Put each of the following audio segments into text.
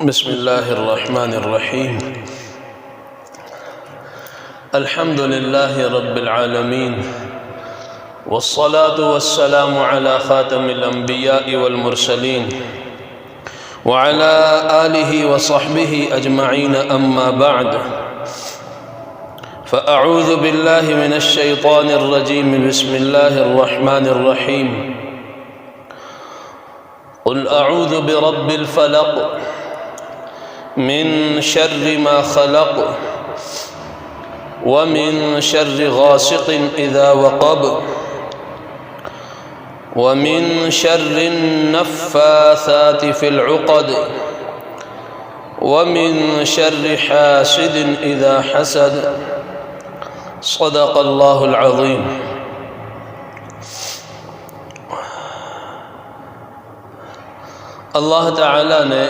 بسم الله الرحمن الرحيم. الحمد لله رب العالمين، والصلاة والسلام على خاتم الأنبياء والمرسلين وعلى آله وصحبه أجمعين، أما بعد، فأعوذ بالله من الشيطان الرجيم. بسم الله الرحمن الرحيم. قل أعوذ برب الفلق من شر ما خلق ومن شر غاسق إذا وقب ومن شر النفاثات في العقد ومن شر حاسد إذا حسد. صدق الله العظيم. اللہ تعالیٰ نے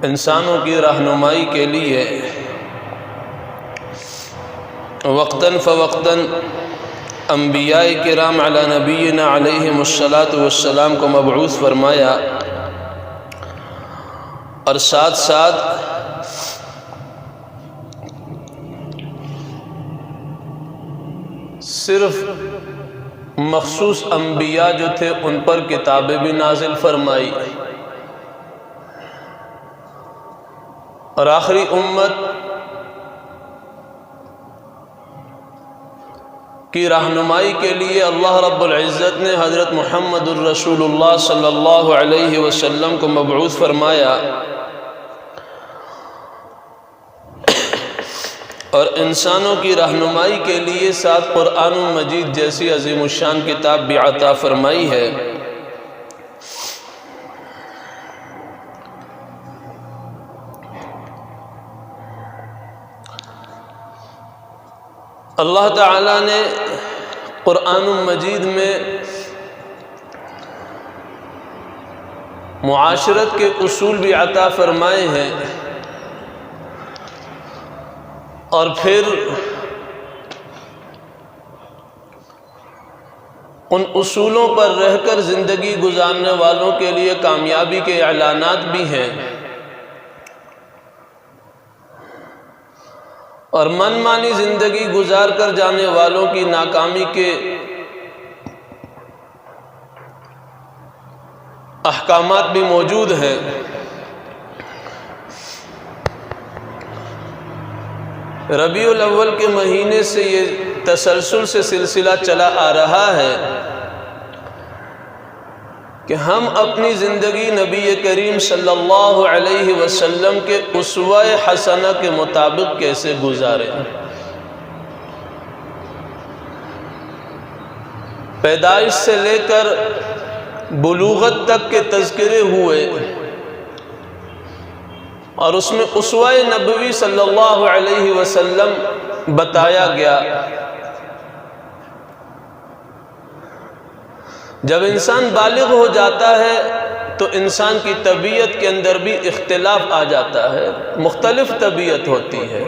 انسانوں کی رہنمائی کے لیے وقتاً فوقتاً انبیاء کرام علی نبینا علیہم الصلاۃ والسلام کو مبعوث فرمایا، اور ساتھ ساتھ صرف مخصوص انبیاء جو تھے ان پر کتابیں بھی نازل فرمائی، اور آخری امت کی رہنمائی کے لیے اللہ رب العزت نے حضرت محمد الرسول اللہ صلی اللہ علیہ وسلم کو مبعوث فرمایا، اور انسانوں کی رہنمائی کے لیے ساتھ قرآن مجید جیسی عظیم الشان کتاب بھی عطا فرمائی ہے۔ اللہ تعالیٰ نے قرآن مجید میں معاشرت کے اصول بھی عطا فرمائے ہیں، اور پھر ان اصولوں پر رہ کر زندگی گزارنے والوں کے لیے کامیابی کے اعلانات بھی ہیں، اور من مانی زندگی گزار کر جانے والوں کی ناکامی کے احکامات بھی موجود ہیں۔ ربیع الاول کے مہینے سے یہ تسلسل سے سلسلہ چلا آ رہا ہے کہ ہم اپنی زندگی نبی کریم صلی اللہ علیہ وسلم کے اسوہ حسنہ کے مطابق کیسے گزاریں۔ پیدائش سے لے کر بلوغت تک کے تذکرے ہوئے، اور اس میں اسوہ نبوی صلی اللہ علیہ وسلم بتایا گیا۔ جب انسان بالغ ہو جاتا ہے تو انسان کی طبیعت کے اندر بھی اختلاف آ جاتا ہے، مختلف طبیعت ہوتی ہے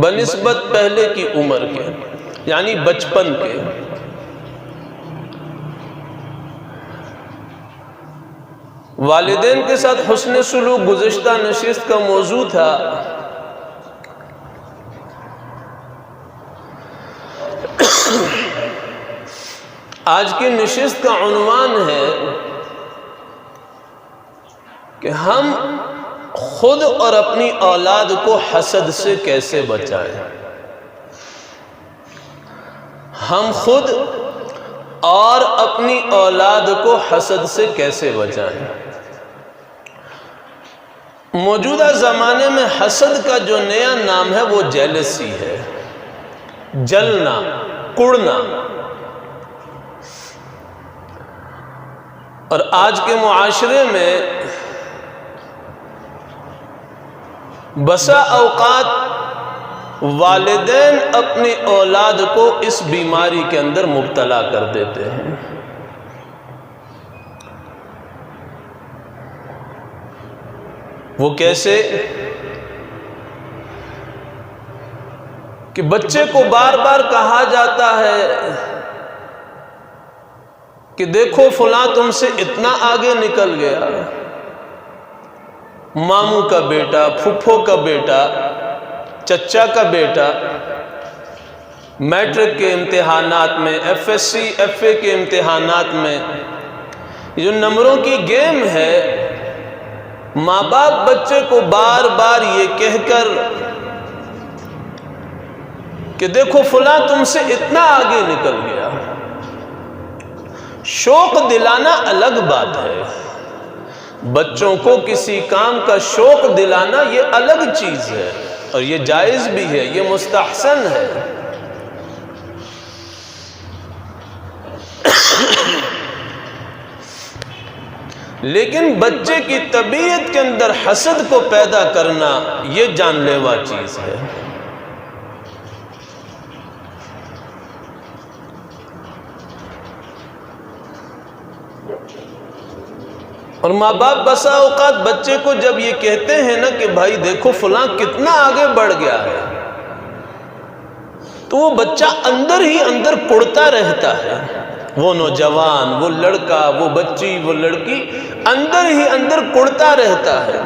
بنسبت پہلے کی عمر کے، یعنی بچپن کے۔ والدین کے ساتھ حسن سلوک گزشتہ نشست کا موضوع تھا۔ آج کی نشست کا عنوان ہے کہ ہم خود اور اپنی اولاد کو حسد سے کیسے بچائیں۔ ہم خود اور اپنی اولاد کو حسد سے کیسے بچائیں۔ موجودہ زمانے میں حسد کا جو نیا نام ہے وہ جیلسی ہے، جلنا، کڑنا۔ اور آج کے معاشرے میں بسا اوقات والدین اپنی اولاد کو اس بیماری کے اندر مبتلا کر دیتے ہیں۔ وہ کیسے؟ کہ بچے کو بار بار کہا جاتا ہے کہ دیکھو فلاں تم سے اتنا آگے نکل گیا، ماموں کا بیٹا، پھپھو کا بیٹا، چچا کا بیٹا میٹرک کے امتحانات میں، F S C F A کے امتحانات میں، جو نمبروں کی گیم ہے، ماں باپ بچے کو بار بار یہ کہہ کر کہ دیکھو فلاں تم سے اتنا آگے نکل گیا، شوق دلانا الگ بات ہے، بچوں کو کسی کام کا شوق دلانا یہ الگ چیز ہے، اور یہ جائز بھی ہے، یہ مستحسن ہے۔ لیکن بچے کی طبیعت کے اندر حسد کو پیدا کرنا یہ جان لیوا چیز ہے۔ اور ماں باپ بسا اوقات بچے کو جب یہ کہتے ہیں نا کہ بھائی دیکھو فلاں کتنا آگے بڑھ گیا ہے، تو وہ بچہ اندر ہی اندر کڑتا رہتا ہے، وہ نوجوان، وہ لڑکا، وہ بچی، وہ لڑکی اندر ہی اندر کڑتا رہتا ہے،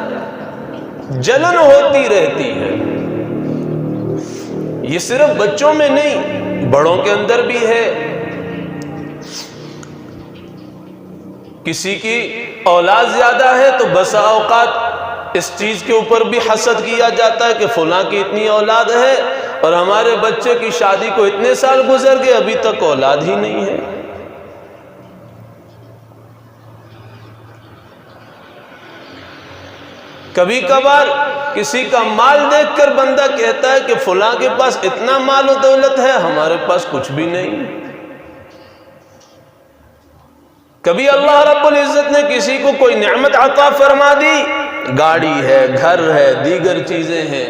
جلن ہوتی رہتی ہے۔ یہ صرف بچوں میں نہیں، بڑوں کے اندر بھی ہے۔ کسی کی اولاد زیادہ ہے تو بسا اوقات اس چیز کے اوپر بھی حسد کیا جاتا ہے کہ فلاں کی اتنی اولاد ہے اور ہمارے بچے کی شادی کو اتنے سال گزر گئے ابھی تک اولاد ہی نہیں ہے۔ کبھی کبھار کسی کا مال دیکھ کر بندہ کہتا ہے کہ فلاں کے پاس اتنا مال و دولت ہے، ہمارے پاس کچھ بھی نہیں۔ کبھی اللہ رب العزت نے کسی کو کوئی نعمت عطا فرما دی، گاڑی ہے، گھر ہے، دیگر چیزیں ہیں،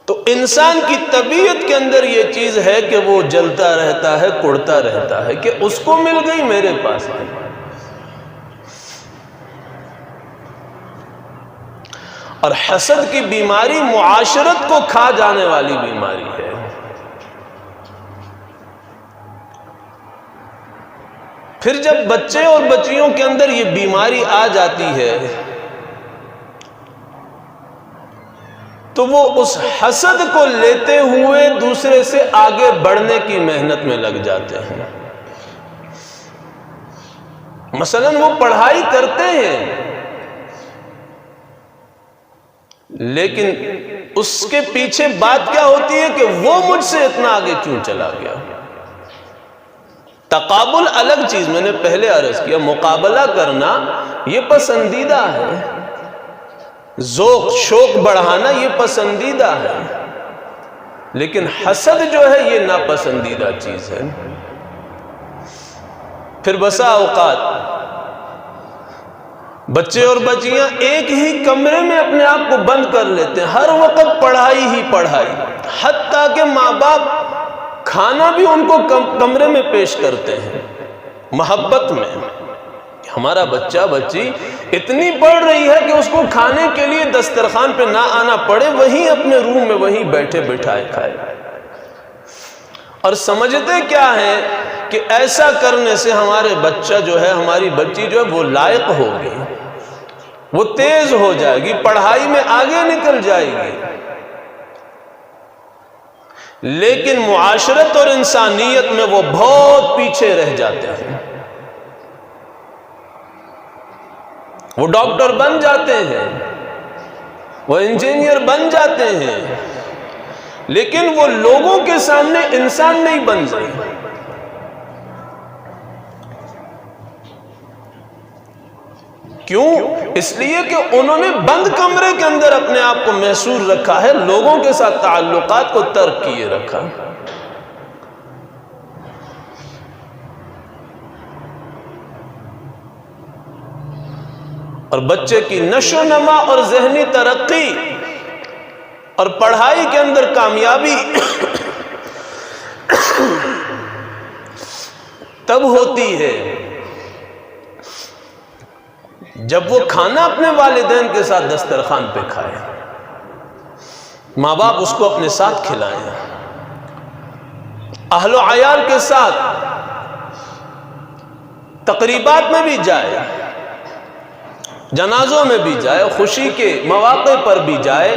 تو انسان کی طبیعت کے اندر یہ چیز ہے کہ وہ جلتا رہتا ہے، کڑتا رہتا ہے کہ اس کو مل گئی میرے پاس نہیں۔ اور حسد کی بیماری معاشرت کو کھا جانے والی بیماری ہے۔ پھر جب بچے اور بچیوں کے اندر یہ بیماری آ جاتی ہے تو وہ اس حسد کو لیتے ہوئے دوسرے سے آگے بڑھنے کی محنت میں لگ جاتے ہیں۔ مثلاً وہ پڑھائی کرتے ہیں لیکن اس کے پیچھے بات کیا ہوتی ہے کہ وہ مجھ سے اتنا آگے کیوں چلا گیا۔ تقابل الگ چیز، میں نے پہلے عرض کیا، مقابلہ کرنا یہ پسندیدہ ہے، ذوق شوق بڑھانا یہ پسندیدہ ہے، لیکن حسد جو ہے یہ ناپسندیدہ چیز ہے۔ پھر بسا اوقات بچے اور بچیاں ایک ہی کمرے میں اپنے آپ کو بند کر لیتے ہیں، ہر وقت پڑھائی ہی پڑھائی، حتیٰ کہ ماں باپ کھانا بھی ان کو کمرے میں پیش کرتے ہیں محبت میں۔ ہمارا بچہ بچی اتنی پڑھ رہی ہے کہ اس کو کھانے کے لیے دسترخوان پہ نہ آنا پڑے، وہیں اپنے روم میں وہیں بیٹھے بٹھائے کھائے۔ اور سمجھتے کیا ہے کہ ایسا کرنے سے ہمارے بچہ جو ہے، ہماری بچی جو ہے وہ لائق ہوگی، وہ تیز ہو جائے گی، پڑھائی میں آگے نکل جائے گی۔ لیکن معاشرت اور انسانیت میں وہ بہت پیچھے رہ جاتے ہیں۔ وہ ڈاکٹر بن جاتے ہیں، وہ انجینئر بن جاتے ہیں، لیکن وہ لوگوں کے سامنے انسان نہیں بن رہے۔ کیوں؟ اس لیے کہ انہوں نے بند کمرے کے اندر اپنے آپ کو محصور رکھا ہے، لوگوں کے ساتھ تعلقات کو ترک کیے رکھا۔ اور بچے کی نشو و نما اور ذہنی ترقی اور پڑھائی کے اندر کامیابی تب ہوتی ہے جب وہ کھانا اپنے والدین کے ساتھ دسترخوان پہ کھائے، ماں باپ اس کو اپنے ساتھ کھلائیں، اہل و عیال کے ساتھ تقریبات میں بھی جائے، جنازوں میں بھی جائے، خوشی کے مواقع پر بھی جائے،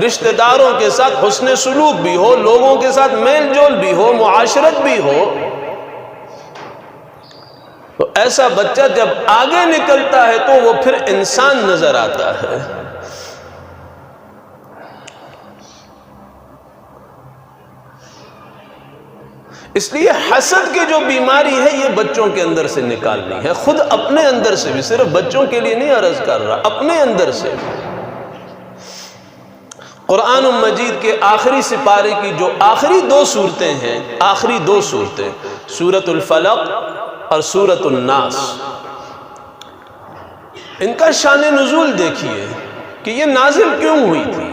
رشتہ داروں کے ساتھ حسن سلوک بھی ہو، لوگوں کے ساتھ میل جول بھی ہو، معاشرت بھی ہو، تو ایسا بچہ جب آگے نکلتا ہے تو وہ پھر انسان نظر آتا ہے۔ اس لیے حسد کی جو بیماری ہے یہ بچوں کے اندر سے نکالنی ہے، خود اپنے اندر سے بھی، صرف بچوں کے لیے نہیں عرض کر رہا، اپنے اندر سے بھی۔ قرآن مجید کے آخری سپارے کی جو آخری دو صورتیں ہیں، آخری دو صورتیں سورۃ الفلق اور سورۃ الناس، ان کا شان نزول دیکھیے کہ یہ نازل کیوں ہوئی تھی۔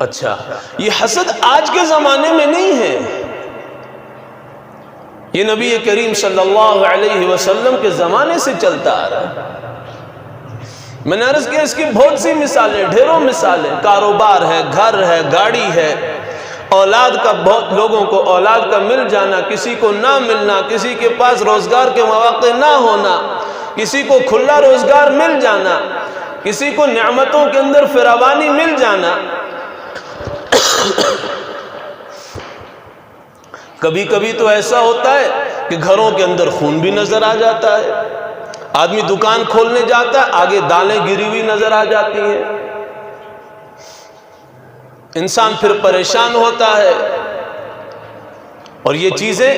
اچھا، یہ حسد آج کے زمانے میں نہیں ہے، یہ نبی کریم صلی اللہ علیہ وسلم کے زمانے سے چلتا آ رہا ہے۔ میں نے عرض کیا اس کی بہت سی مثالیں، ڈھیروں مثالیں، کاروبار ہے، گھر ہے، گاڑی ہے، اولاد کا، بہت لوگوں کو اولاد کا مل جانا، کسی کو نہ ملنا، کسی کے پاس روزگار کے مواقع نہ ہونا، کسی کو کھلا روزگار مل جانا، کسی کو نعمتوں کے اندر فراوانی مل جانا۔ کبھی کبھی تو ایسا ہوتا ہے کہ گھروں کے اندر خون بھی نظر آ جاتا ہے، آدمی دکان کھولنے جاتا ہے، آگے دالیں گری ہوئی نظر آ جاتی ہیں، انسان پھر پریشان ہوتا ہے۔ اور یہ چیزیں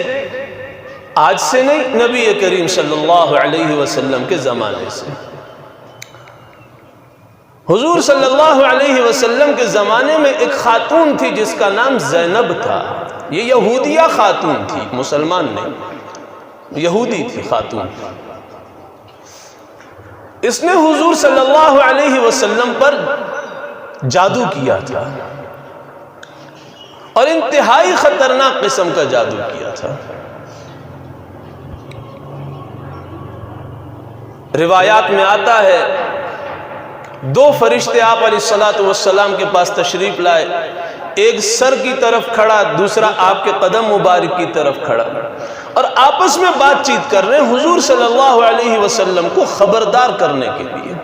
آج سے نہیں، نبی کریم صلی اللہ علیہ وسلم کے زمانے سے۔ حضور صلی اللہ علیہ وسلم کے زمانے میں ایک خاتون تھی جس کا نام زینب تھا، یہ یہودیہ خاتون تھی، مسلمان نہیں، یہودی تھی خاتون۔ اس نے حضور صلی اللہ علیہ وسلم پر جادو کیا تھا، اور انتہائی خطرناک قسم کا جادو کیا تھا۔ روایات میں آتا ہے دو فرشتے آپ علیہ السلام کے پاس تشریف لائے، ایک سر کی طرف کھڑا، دوسرا آپ کے قدم مبارک کی طرف کھڑا، اور آپس میں بات چیت کر رہے ہیں حضور صلی اللہ علیہ وسلم کو خبردار کرنے کے لیے۔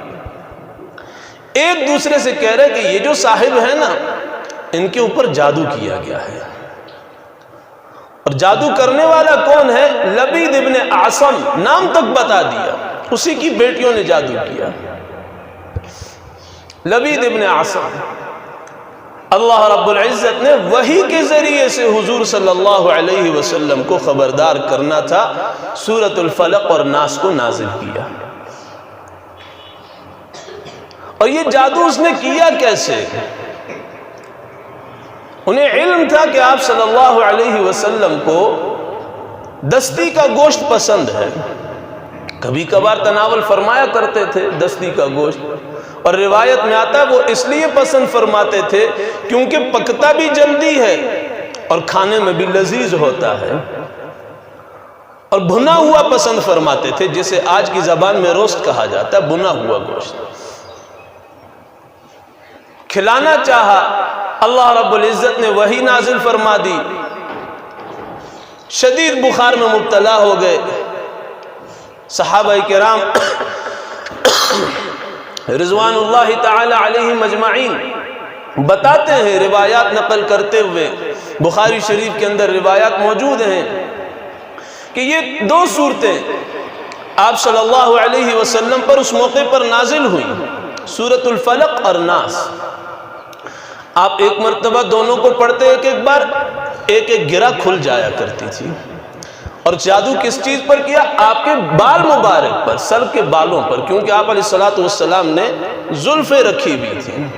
ایک دوسرے سے کہہ رہے کہ یہ جو صاحب ہے نا، ان کے اوپر جادو کیا گیا ہے، اور جادو کرنے والا کون ہے؟ لبید ابن اعصم، نام تک بتا دیا، اسی کی بیٹیوں نے جادو کیا، لبید ابن اعصم۔ اللہ رب العزت نے وحی کے ذریعے سے حضور صلی اللہ علیہ وسلم کو خبردار کرنا تھا، سورۃ الفلق اور ناس کو نازل کیا۔ اور یہ جادو اس نے کیا کیسے؟ انہیں علم تھا کہ آپ صلی اللہ علیہ وسلم کو دستی کا گوشت پسند ہے، کبھی کبھار تناول فرمایا کرتے تھے دستی کا گوشت، اور روایت میں آتا ہے وہ اس لیے پسند فرماتے تھے کیونکہ پکتا بھی جلدی ہے اور کھانے میں بھی لذیذ ہوتا ہے، اور بھنا ہوا پسند فرماتے تھے، جسے آج کی زبان میں روسٹ کہا جاتا ہے، بھنا ہوا گوشت۔ کھلانا چاہا، اللہ رب العزت نے وحی نازل فرما دی، شدید بخار میں مبتلا ہو گئے۔ صحابہ کرام رضوان اللہ تعالی علیہم اجمعین بتاتے ہیں، روایات نقل کرتے ہوئے، بخاری شریف کے اندر روایات موجود ہیں کہ یہ دو صورتیں آپ صلی اللہ علیہ وسلم پر اس موقع پر نازل ہوئی، سورۃ الفلق اور ناس۔ آپ ایک مرتبہ دونوں کو پڑھتے ایک ایک بار، ایک ایک گرہ کھل جایا کرتی تھی۔ اور جادو کس چیز پر کیا؟ آپ کے بال مبارک پر، سر کے بالوں پر، کیونکہ آپ علیہ السلام نے زلفیں رکھی ہوئی تھیں،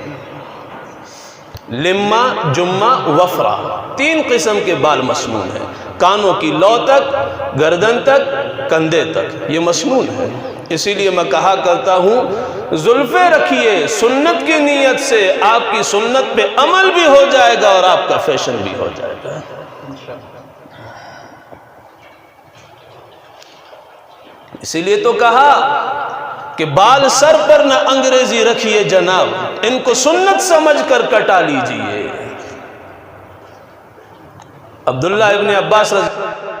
لما، جمہ، وفرہ، تین قسم کے بال مسنون ہیں، کانوں کی لو تک، گردن تک، کندھے تک، یہ مسنون ہے۔ اسی لیے میں کہا کرتا ہوں زلفیں رکھیے سنت کی نیت سے، آپ کی سنت پہ عمل بھی ہو جائے گا اور آپ کا فیشن بھی ہو جائے گا۔ اسی لیے تو کہا کہ بال سر پر نہ انگریزی رکھیے جناب، ان کو سنت سمجھ کر کٹا لیجئے۔ عبداللہ ابن عباس رضی